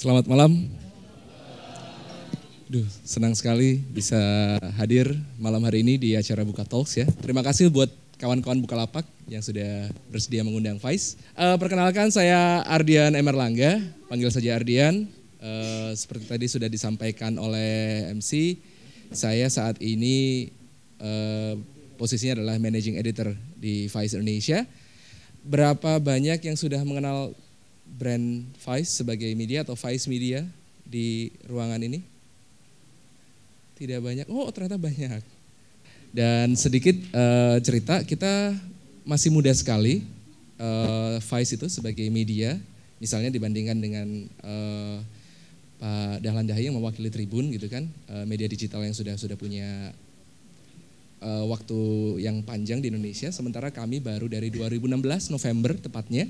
Selamat malam. Senang sekali bisa hadir malam hari ini di acara Buka Talks ya. Terima kasih buat kawan-kawan Bukalapak yang sudah bersedia mengundang Faiz. Perkenalkan saya Ardian Emerlangga, panggil saja Ardian. Seperti tadi sudah disampaikan oleh MC, saya saat ini posisinya adalah Managing Editor di Faiz Indonesia. Berapa banyak yang sudah mengenal brand Faiz sebagai media atau Faiz Media di ruangan ini? Tidak banyak. Oh, ternyata banyak. Dan sedikit cerita, kita masih muda sekali Faiz itu sebagai media, misalnya dibandingkan dengan Pak Dahlan Dahaye yang mewakili Tribun gitu kan, media digital yang sudah punya waktu yang panjang di Indonesia, sementara kami baru dari 2016 November tepatnya.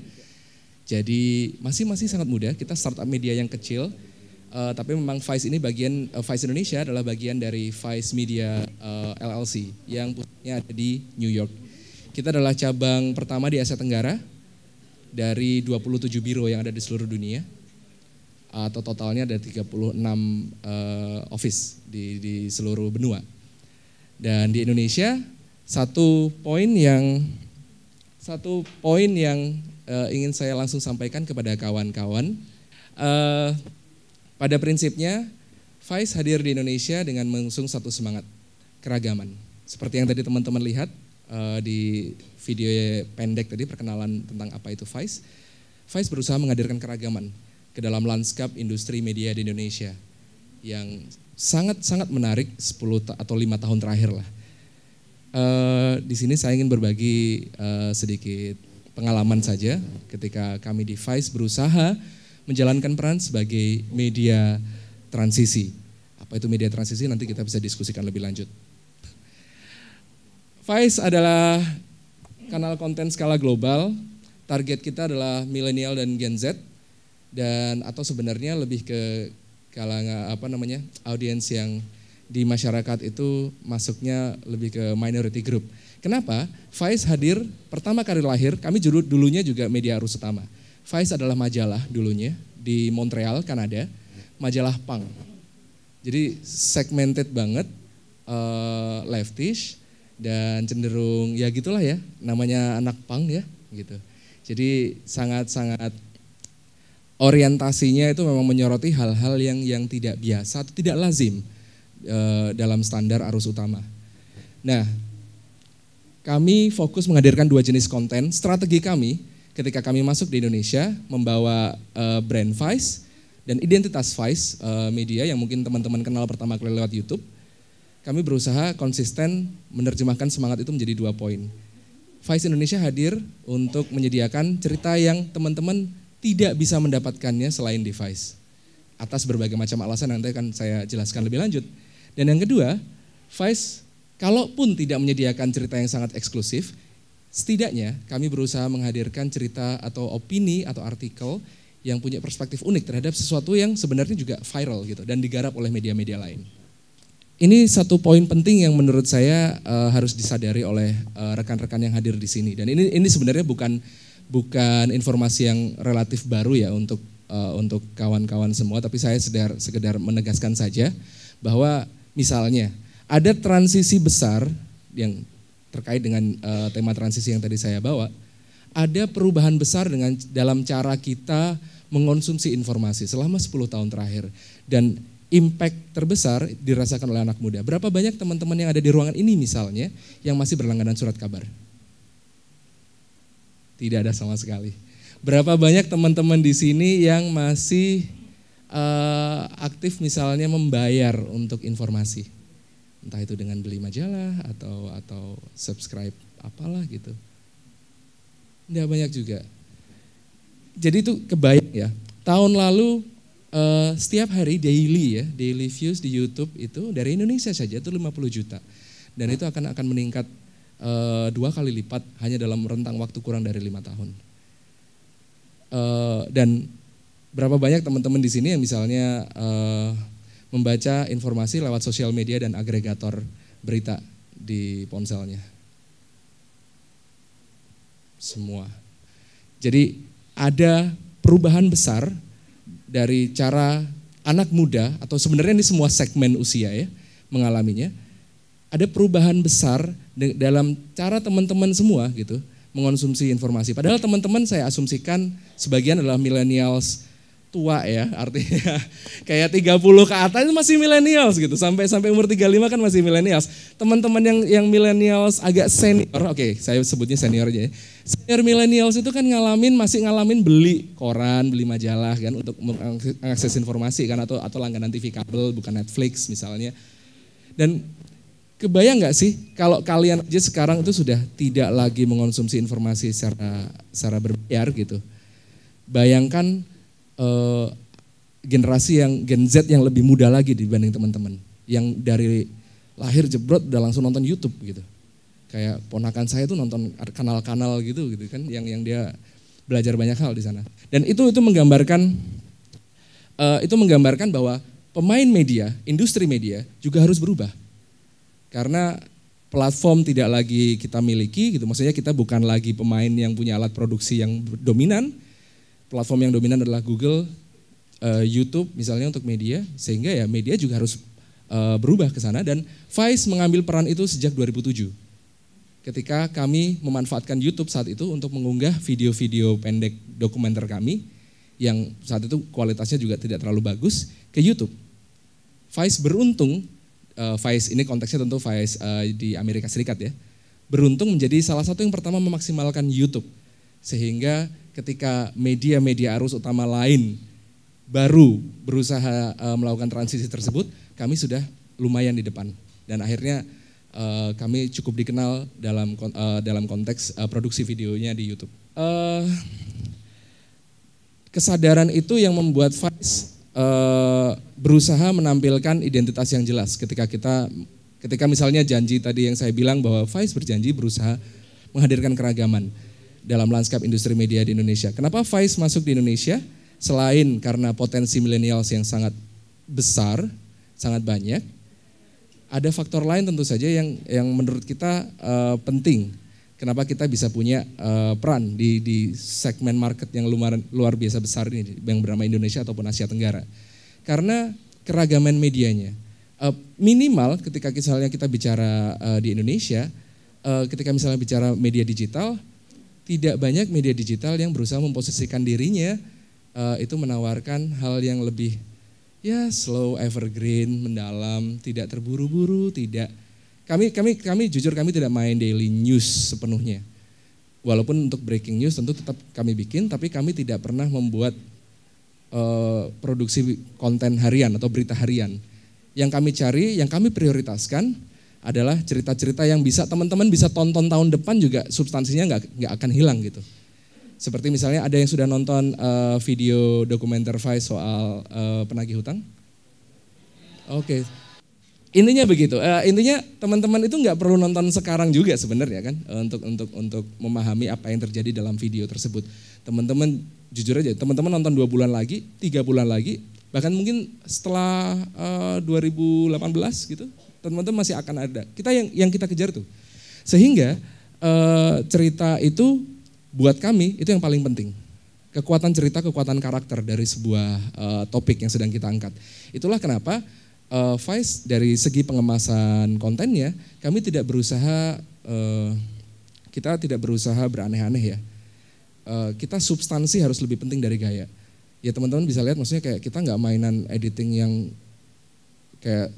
Jadi masih sangat muda, kita startup media yang kecil, tapi memang Faiz ini bagian, Faiz Indonesia adalah bagian dari Faiz Media LLC yang pusatnya ada di New York. Kita adalah cabang pertama di Asia Tenggara dari 27 biro yang ada di seluruh dunia, atau totalnya ada 36 office di seluruh benua. Dan di Indonesia satu poin yang ingin saya langsung sampaikan kepada kawan-kawan. Pada prinsipnya, Faiz hadir di Indonesia dengan mengusung satu semangat, keragaman. Seperti yang tadi teman-teman lihat di video pendek tadi, perkenalan tentang apa itu Faiz. Faiz berusaha menghadirkan keragaman ke dalam lanskap industri media di Indonesia yang sangat menarik 10 atau 5 tahun terakhir lah. Di sini saya ingin berbagi sedikit pengalaman saja ketika kami di Faiz berusaha menjalankan peran sebagai media transisi. Apa itu media transisi nanti kita bisa diskusikan lebih lanjut. Faiz adalah kanal konten skala global. Target kita adalah milenial dan Gen Z, dan atau sebenarnya lebih ke kalangan audiens yang di masyarakat itu masuknya lebih ke minority group. Kenapa? Faiz hadir pertama kali lahir, kami dulunya juga media arus utama. Faiz adalah majalah dulunya di Montreal, Kanada, majalah punk. Jadi segmented banget, leftish dan cenderung ya gitulah ya, namanya anak punk ya gitu. Jadi sangat orientasinya itu memang menyoroti hal-hal yang tidak biasa atau tidak lazim dalam standar arus utama. Nah, kami fokus menghadirkan 2 jenis konten. Strategi kami ketika kami masuk di Indonesia membawa brand Faiz dan identitas Faiz media yang mungkin teman-teman kenal pertama kali lewat YouTube. Kami berusaha konsisten menerjemahkan semangat itu menjadi 2 poin. Faiz Indonesia hadir untuk menyediakan cerita yang teman-teman tidak bisa mendapatkannya selain di Faiz. Atas berbagai macam alasan nanti akan saya jelaskan lebih lanjut. Dan yang kedua, Faiz kalaupun tidak menyediakan cerita yang sangat eksklusif, setidaknya kami berusaha menghadirkan cerita atau opini atau artikel yang punya perspektif unik terhadap sesuatu yang sebenarnya juga viral gitu dan digarap oleh media-media lain. Ini satu poin penting yang menurut saya harus disadari oleh rekan-rekan yang hadir di sini. Dan ini sebenarnya bukan informasi yang relatif baru ya untuk kawan-kawan semua, tapi saya sekedar menegaskan saja bahwa misalnya ada transisi besar yang terkait dengan tema transisi yang tadi saya bawa, ada perubahan besar dalam cara kita mengonsumsi informasi selama 10 tahun terakhir, dan impact terbesar dirasakan oleh anak muda. Berapa banyak teman-teman yang ada di ruangan ini misalnya yang masih berlangganan surat kabar? Tidak ada sama sekali. Berapa banyak teman-teman di sini yang masih aktif misalnya membayar untuk informasi? Entah itu dengan beli majalah atau subscribe apalah gitu. Tidak banyak juga. Jadi itu kebayang ya. Tahun lalu setiap hari daily views di YouTube itu dari Indonesia saja itu 50 juta. Dan itu akan meningkat 2 kali lipat hanya dalam rentang waktu kurang dari 5 tahun. Dan berapa banyak teman-teman di sini yang misalnya membaca informasi lewat sosial media dan agregator berita di ponselnya? Semua. Jadi ada perubahan besar dari cara anak muda atau sebenarnya ini semua segmen usia ya mengalaminya. Ada perubahan besar dalam cara teman-teman semua gitu mengonsumsi informasi. Padahal teman-teman saya asumsikan sebagian adalah millennials tua ya, artinya kayak 30 ke atas itu masih millennials gitu. Sampai umur 35 kan masih millennials. Teman-teman yang millennials agak senior, oke, saya sebutnya senior aja ya. Senior millennials itu kan masih ngalamin beli koran, beli majalah kan untuk mengakses informasi kan atau langganan TV kabel bukan Netflix misalnya. Dan kebayang nggak sih kalau kalian aja sekarang itu sudah tidak lagi mengonsumsi informasi secara berbayar gitu. Bayangkan generasi yang Gen Z yang lebih muda lagi dibanding teman-teman. Yang dari lahir jebrot udah langsung nonton YouTube gitu. Kayak ponakan saya tuh nonton kanal-kanal gitu kan yang dia belajar banyak hal di sana. Dan itu menggambarkan bahwa pemain media, industri media juga harus berubah. Karena platform tidak lagi kita miliki gitu. Maksudnya kita bukan lagi pemain yang punya alat produksi yang dominan. Platform yang dominan adalah Google, YouTube misalnya untuk media, sehingga ya media juga harus berubah ke sana dan Vice mengambil peran itu sejak 2007. Ketika kami memanfaatkan YouTube saat itu untuk mengunggah video-video pendek dokumenter kami yang saat itu kualitasnya juga tidak terlalu bagus ke YouTube. Vice beruntung, Vice ini konteksnya tentu Vice di Amerika Serikat ya, beruntung menjadi salah satu yang pertama memaksimalkan YouTube. Sehingga ketika media-media arus utama lain baru berusaha melakukan transisi tersebut, kami sudah lumayan di depan. Dan akhirnya kami cukup dikenal dalam konteks produksi videonya di YouTube. Kesadaran itu yang membuat Vice berusaha menampilkan identitas yang jelas. Ketika misalnya janji tadi yang saya bilang bahwa Vice berjanji berusaha menghadirkan keragaman dalam lanskap industri media di Indonesia. Kenapa Vice masuk di Indonesia? Selain karena potensi millennials yang sangat besar, sangat banyak, ada faktor lain tentu saja yang menurut kita penting. Kenapa kita bisa punya peran di segmen market yang luar biasa besar ini, yang bernama Indonesia ataupun Asia Tenggara. Karena keragaman medianya. Minimal ketika misalnya kita bicara di Indonesia, ketika misalnya bicara media digital, tidak banyak media digital yang berusaha memposisikan dirinya itu menawarkan hal yang lebih ya slow, evergreen, mendalam, tidak terburu-buru, tidak. Kami jujur kami tidak main daily news sepenuhnya. Walaupun untuk breaking news tentu tetap kami bikin, tapi kami tidak pernah membuat produksi konten harian atau berita harian. Yang kami cari, yang kami prioritaskan adalah cerita-cerita yang bisa teman-teman bisa tonton tahun depan juga substansinya nggak akan hilang gitu. Seperti misalnya ada yang sudah nonton video dokumenter Vice soal penagih hutang? Oke. Intinya begitu. Intinya teman-teman itu nggak perlu nonton sekarang juga sebenarnya kan untuk memahami apa yang terjadi dalam video tersebut. Teman-teman jujur aja, teman-teman nonton 2 bulan lagi, 3 bulan lagi, bahkan mungkin setelah 2018 gitu. Teman-teman masih akan ada. Kita yang kita kejar tuh. Sehingga cerita itu buat kami itu yang paling penting. Kekuatan cerita, kekuatan karakter dari sebuah topik yang sedang kita angkat. Itulah kenapa Vice dari segi pengemasan kontennya, kami tidak berusaha beraneh-aneh ya. Kita substansi harus lebih penting dari gaya. Ya teman-teman bisa lihat maksudnya kayak kita nggak mainan editing yang kayak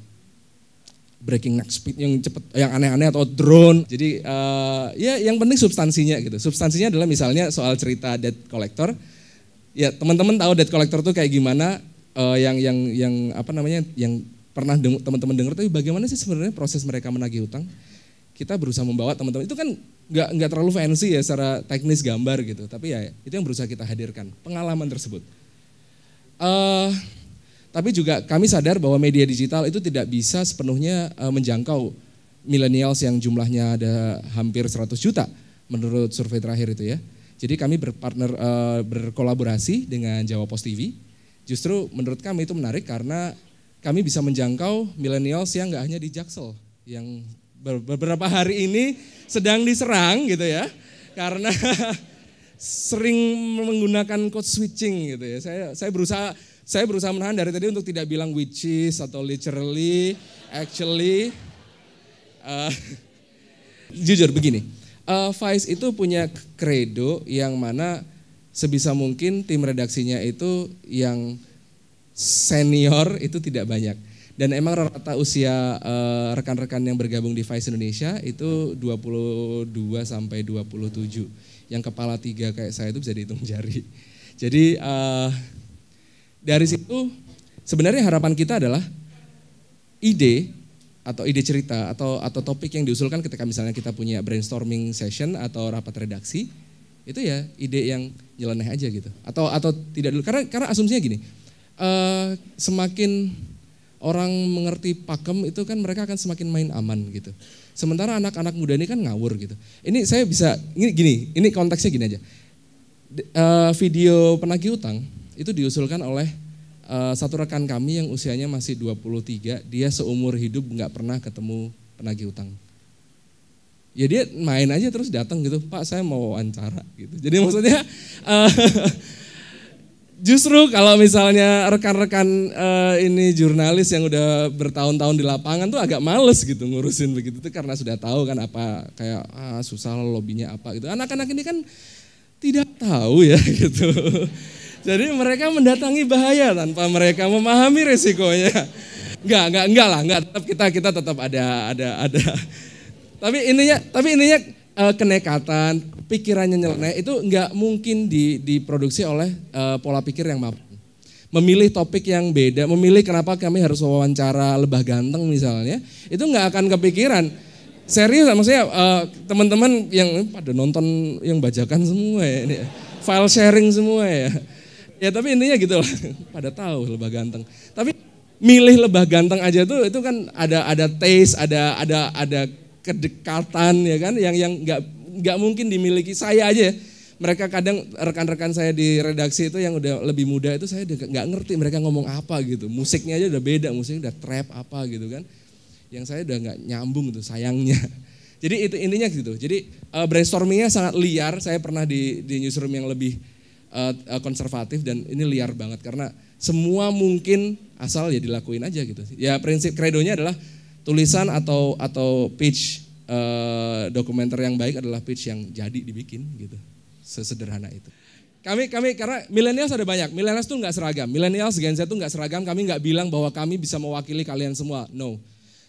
breaking neck speed yang cepet, yang aneh-aneh atau drone. Jadi ya yang penting substansinya gitu. Substansinya adalah misalnya soal cerita debt collector. Ya teman-teman tahu debt collector tuh kayak gimana, yang apa namanya, yang pernah teman-teman dengar. Tapi bagaimana sih sebenarnya proses mereka menagih utang? Kita berusaha membawa teman-teman, itu kan nggak terlalu fancy ya secara teknis gambar gitu. Tapi ya itu yang berusaha kita hadirkan, pengalaman tersebut. Tapi juga kami sadar bahwa media digital itu tidak bisa sepenuhnya menjangkau millennials yang jumlahnya ada hampir 100 juta menurut survei terakhir itu ya. Jadi kami berkolaborasi dengan Jawa Post TV. Justru menurut kami itu menarik karena kami bisa menjangkau millennials yang nggak hanya di Jaksel, yang beberapa hari ini sedang diserang gitu ya. Karena sering menggunakan code switching gitu ya. Saya berusaha Saya berusaha menahan dari tadi untuk tidak bilang which is atau literally, actually. Jujur begini, Vice itu punya kredo yang mana sebisa mungkin tim redaksinya itu yang senior itu tidak banyak. Dan emang rata usia rekan-rekan yang bergabung di Vice Indonesia itu 22 sampai 27. Yang kepala 3 kayak saya itu bisa dihitung jari. Jadi dari situ sebenarnya harapan kita adalah ide atau ide cerita atau topik yang diusulkan ketika misalnya kita punya brainstorming session atau rapat redaksi, itu ya ide yang nyeleneh aja gitu. Atau tidak dulu karena asumsinya gini. Semakin orang mengerti pakem itu kan mereka akan semakin main aman gitu. Sementara anak-anak muda ini kan ngawur gitu. Ini saya bisa ini konteksnya gini aja. Video penagih utang itu diusulkan oleh satu rekan kami yang usianya masih 23, dia seumur hidup nggak pernah ketemu penagih utang. Ya dia main aja terus datang gitu, Pak saya mau wawancara gitu. Jadi maksudnya justru kalau misalnya rekan-rekan ini jurnalis yang udah bertahun-tahun di lapangan tuh agak males gitu ngurusin begitu tuh karena sudah tahu kan apa kayak susah lobbynya apa gitu. Anak-anak ini kan tidak tahu ya gitu. Jadi mereka mendatangi bahaya tanpa mereka memahami resikonya. Enggak lah, tetap kita tetap ada. Tapi ininya kenekatan, pikirannya nyeleneh itu enggak mungkin diproduksi oleh pola pikir yang mapan. Memilih topik yang beda, memilih kenapa kami harus wawancara Lebah Ganteng misalnya, itu enggak akan kepikiran. Serius maksudnya teman-teman yang pada nonton yang bajakan semua ya, ini, file sharing semua ya. Ya tapi intinya gitu lah, pada tahu Lebah Ganteng. Tapi milih Lebah Ganteng aja tuh itu kan ada taste, ada kedekatan ya kan yang nggak mungkin dimiliki saya aja. Mereka kadang rekan-rekan saya di redaksi itu yang udah lebih muda itu saya nggak ngerti mereka ngomong apa gitu. Musiknya aja udah beda, musiknya udah trap apa gitu kan. Yang saya udah nggak nyambung tuh sayangnya. Jadi itu intinya gitu. Jadi brainstormingnya sangat liar. Saya pernah di newsroom yang lebih konservatif dan ini liar banget karena semua mungkin asal ya dilakuin aja gitu. Ya prinsip kredonya adalah tulisan atau pitch dokumenter yang baik adalah pitch yang jadi dibikin gitu. Sesederhana itu. Kami karena millennials ada banyak. Millennials tuh nggak seragam. Millennials Gen Z tuh nggak seragam. Kami nggak bilang bahwa kami bisa mewakili kalian semua. No.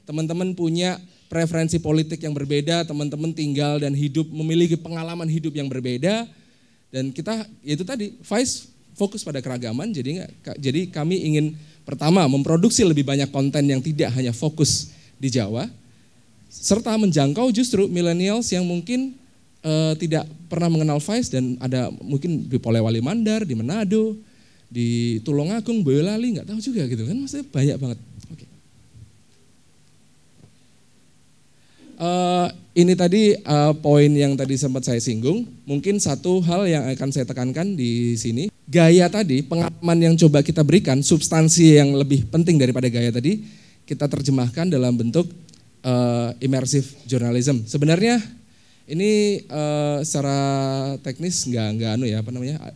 Teman-teman punya preferensi politik yang berbeda. Teman-teman tinggal dan hidup memiliki pengalaman hidup yang berbeda. Dan kita itu tadi Vice fokus pada keragaman. Jadi kami ingin pertama memproduksi lebih banyak konten yang tidak hanya fokus di Jawa, serta menjangkau justru millennials yang mungkin tidak pernah mengenal Vice dan ada mungkin di Polewali Mandar, di Manado, di Tulungagung, Boyolali, nggak tahu juga gitu kan, maksudnya banyak banget. Okay. Ini tadi poin yang tadi sempat saya singgung, mungkin satu hal yang akan saya tekankan di sini, gaya tadi, pengalaman yang coba kita berikan, substansi yang lebih penting daripada gaya tadi, kita terjemahkan dalam bentuk immersive journalism. Sebenarnya ini secara teknis nggak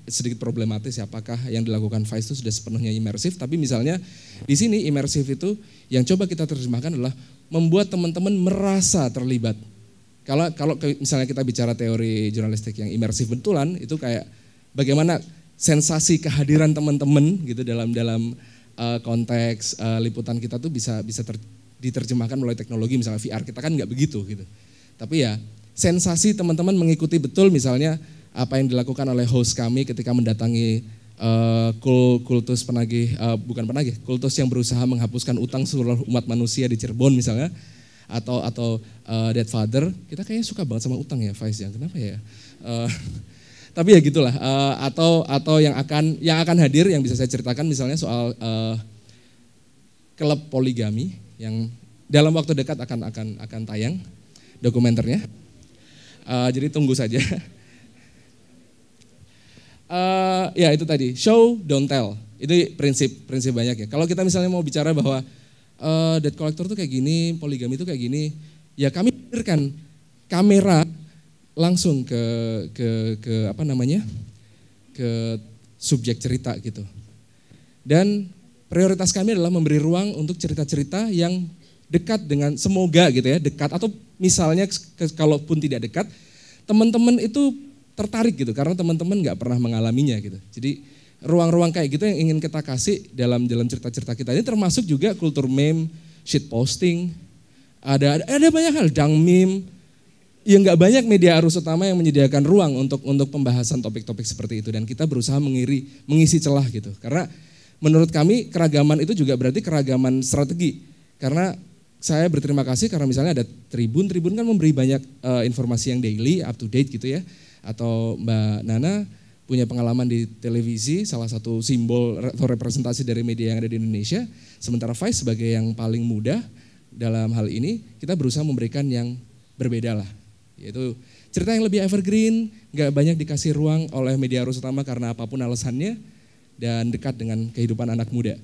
sedikit problematis ya, apakah yang dilakukan Vice itu sudah sepenuhnya imersif, tapi misalnya di sini imersif itu yang coba kita terjemahkan adalah membuat teman-teman merasa terlibat. Kalau misalnya kita bicara teori jurnalistik yang imersif betulan, itu kayak bagaimana sensasi kehadiran teman-teman gitu dalam konteks liputan kita tuh bisa diterjemahkan melalui teknologi, misalnya VR, kita kan nggak begitu gitu. Tapi ya sensasi teman-teman mengikuti betul misalnya apa yang dilakukan oleh host kami ketika mendatangi kultus penagih, kultus yang berusaha menghapuskan utang seluruh umat manusia di Cirebon misalnya, atau Dead Father, kita kayaknya suka banget sama utang ya Vice ya, kenapa ya? Tapi ya gitulah, atau yang akan hadir yang bisa saya ceritakan misalnya soal klub poligami yang dalam waktu dekat akan tayang dokumenternya. Jadi tunggu saja. Ya itu tadi, show don't tell. Itu prinsip banyak ya. Kalau kita misalnya mau bicara bahwa debt collector tuh kayak gini, poligami tuh kayak gini, ya kami hadirkan kamera langsung ke subjek cerita gitu. Dan prioritas kami adalah memberi ruang untuk cerita-cerita yang dekat dengan, semoga gitu ya, dekat, atau misalnya kalaupun tidak dekat, teman-teman itu tertarik gitu, karena teman-teman nggak pernah mengalaminya gitu. Jadi ruang-ruang kayak gitu yang ingin kita kasih dalam cerita-cerita kita. Ini termasuk juga kultur meme, shit posting, ada banyak hal, dang meme. Ya nggak banyak media arus utama yang menyediakan ruang untuk pembahasan topik-topik seperti itu, dan kita berusaha mengisi celah gitu. Karena menurut kami keragaman itu juga berarti keragaman strategi. Karena saya berterima kasih karena misalnya ada Tribun kan memberi banyak informasi yang daily, up to date gitu ya. Atau Mbak Nana punya pengalaman di televisi, salah satu simbol atau representasi dari media yang ada di Indonesia. Sementara Vice sebagai yang paling muda dalam hal ini, kita berusaha memberikan yang berbeda lah. Yaitu cerita yang lebih evergreen, gak banyak dikasih ruang oleh media arus utama karena apapun alasannya, dan dekat dengan kehidupan anak muda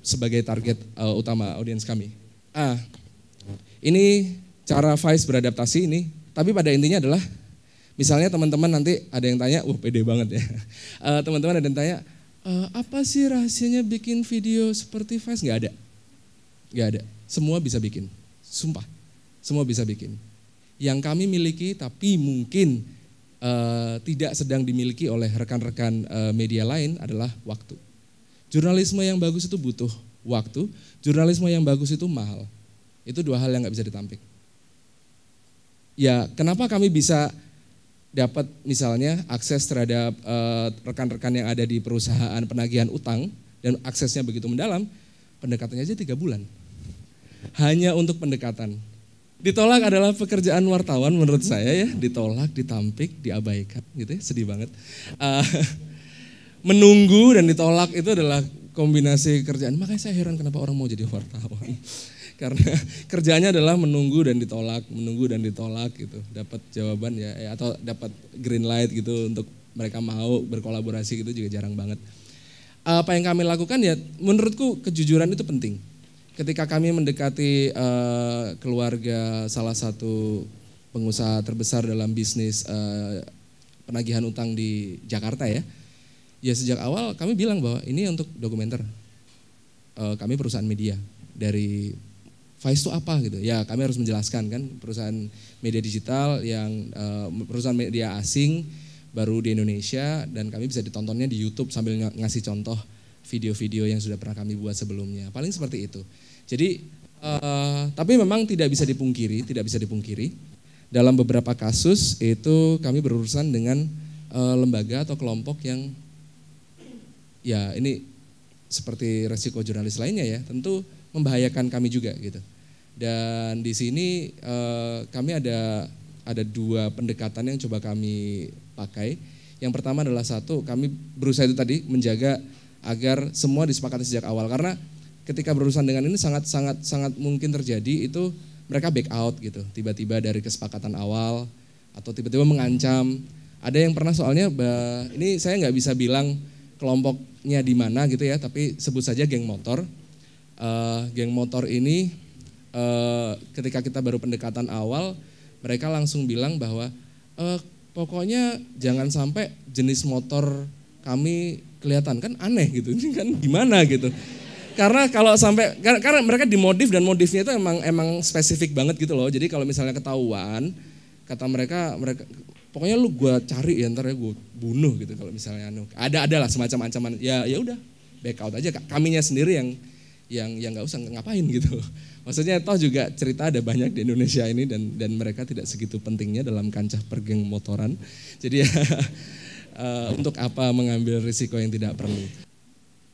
sebagai target utama audiens kami. Ini cara Vice beradaptasi ini, tapi pada intinya adalah misalnya teman-teman nanti ada yang tanya, pede banget ya. Teman-teman ada yang tanya, apa sih rahasianya bikin video seperti Vice? Gak ada. Semua bisa bikin, sumpah, semua bisa bikin. Yang kami miliki tapi mungkin tidak sedang dimiliki oleh rekan-rekan media lain adalah waktu. Jurnalisme yang bagus itu butuh waktu, jurnalisme yang bagus itu mahal. Itu dua hal yang gak bisa ditampik. Ya, kenapa kami bisa dapat misalnya akses terhadap rekan-rekan yang ada di perusahaan penagihan utang dan aksesnya begitu mendalam, pendekatannya aja 3 bulan. Hanya untuk pendekatan. Ditolak adalah pekerjaan wartawan menurut saya ya, ditolak, ditampik, diabaikan gitu ya, sedih banget. Menunggu dan ditolak itu adalah kombinasi kerjaan, makanya saya heran kenapa orang mau jadi wartawan. Karena kerjanya adalah menunggu dan ditolak gitu. Dapat jawaban ya atau dapat green light gitu untuk mereka mau berkolaborasi gitu juga jarang banget. Apa yang kami lakukan ya menurutku kejujuran itu penting. Ketika kami mendekati keluarga salah satu pengusaha terbesar dalam bisnis penagihan utang di Jakarta ya sejak awal kami bilang bahwa ini untuk dokumenter. Kami perusahaan media dari Vice itu apa gitu. Ya kami harus menjelaskan kan, perusahaan media digital yang perusahaan media asing baru di Indonesia, dan kami bisa ditontonnya di YouTube sambil ngasih contoh video-video yang sudah pernah kami buat sebelumnya. Paling seperti itu. Jadi tapi memang tidak bisa dipungkiri dalam beberapa kasus itu kami berurusan dengan lembaga atau kelompok yang ya ini seperti resiko jurnalis lainnya ya, tentu membahayakan kami juga gitu. Dan di sini kami ada 2 pendekatan yang coba kami pakai. Yang pertama adalah kami berusaha itu tadi menjaga agar semua disepakati sejak awal, karena ketika berurusan dengan ini sangat mungkin terjadi itu mereka back out gitu, tiba-tiba dari kesepakatan awal atau tiba-tiba mengancam. Ada yang pernah soalnya, ini saya nggak bisa bilang kelompoknya di mana gitu ya, tapi sebut saja geng motor. Geng motor ini ketika kita baru pendekatan awal, mereka langsung bilang bahwa pokoknya jangan sampai jenis motor kami kelihatan, kan aneh gitu, ini kan gimana gitu. Karena kalau sampai, karena mereka dimodif dan modifnya itu emang spesifik banget gitu loh. Jadi kalau misalnya ketahuan, kata mereka pokoknya lu gua cari ya, ntar ya gua bunuh gitu kalau misalnya ada lah semacam ancaman. Ya udah back out aja, kaminya sendiri yang nggak usah ngapain gitu. Maksudnya toh juga cerita ada banyak di Indonesia ini dan mereka tidak segitu pentingnya dalam kancah pergeng motoran. Jadi ya untuk apa mengambil risiko yang tidak perlu.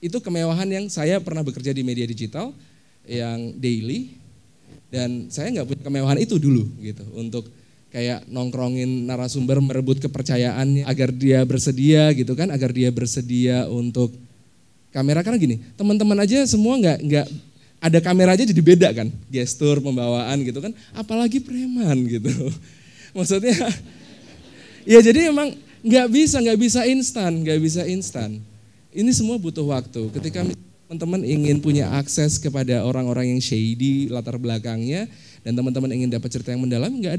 Itu kemewahan yang saya pernah bekerja di media digital yang daily, dan saya nggak punya kemewahan itu dulu gitu untuk kayak nongkrongin narasumber, merebut kepercayaannya agar dia bersedia gitu kan, agar dia bersedia untuk kamera. Karena gini, teman-teman aja semua nggak ada kamera aja jadi beda kan, gestur, pembawaan gitu kan, apalagi preman gitu. Maksudnya, ya jadi emang nggak bisa instan. Ini semua butuh waktu. Ketika teman-teman ingin punya akses kepada orang-orang yang shady latar belakangnya, dan teman-teman ingin dapat cerita yang mendalam, nggak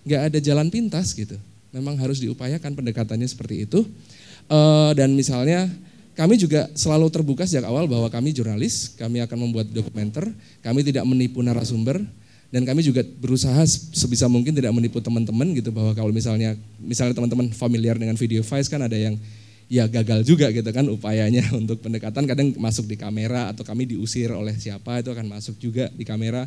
ada jalan pintas gitu. Memang harus diupayakan pendekatannya seperti itu. Dan misalnya kami juga selalu terbuka sejak awal bahwa kami jurnalis, kami akan membuat dokumenter, kami tidak menipu narasumber, dan kami juga berusaha sebisa mungkin tidak menipu teman-teman gitu, bahwa kalau misalnya teman-teman familiar dengan video Vice kan ada yang ya gagal juga gitu kan upayanya untuk pendekatan, kadang masuk di kamera atau kami diusir oleh siapa itu akan masuk juga di kamera.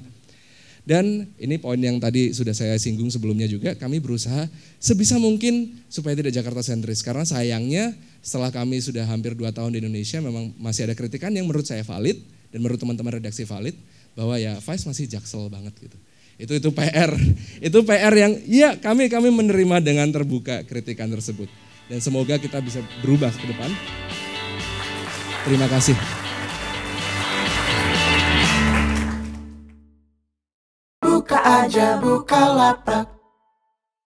Dan ini poin yang tadi sudah saya singgung sebelumnya juga, kami berusaha sebisa mungkin supaya tidak Jakarta sentris. Karena sayangnya setelah kami sudah hampir 2 tahun di Indonesia memang masih ada kritikan yang menurut saya valid dan menurut teman-teman redaksi valid, bahwa ya Vice masih jaksel banget gitu. Itu PR. Itu PR yang ya kami menerima dengan terbuka kritikan tersebut. Dan semoga kita bisa berubah ke depan. Terima kasih. Buka aja Bukalapak.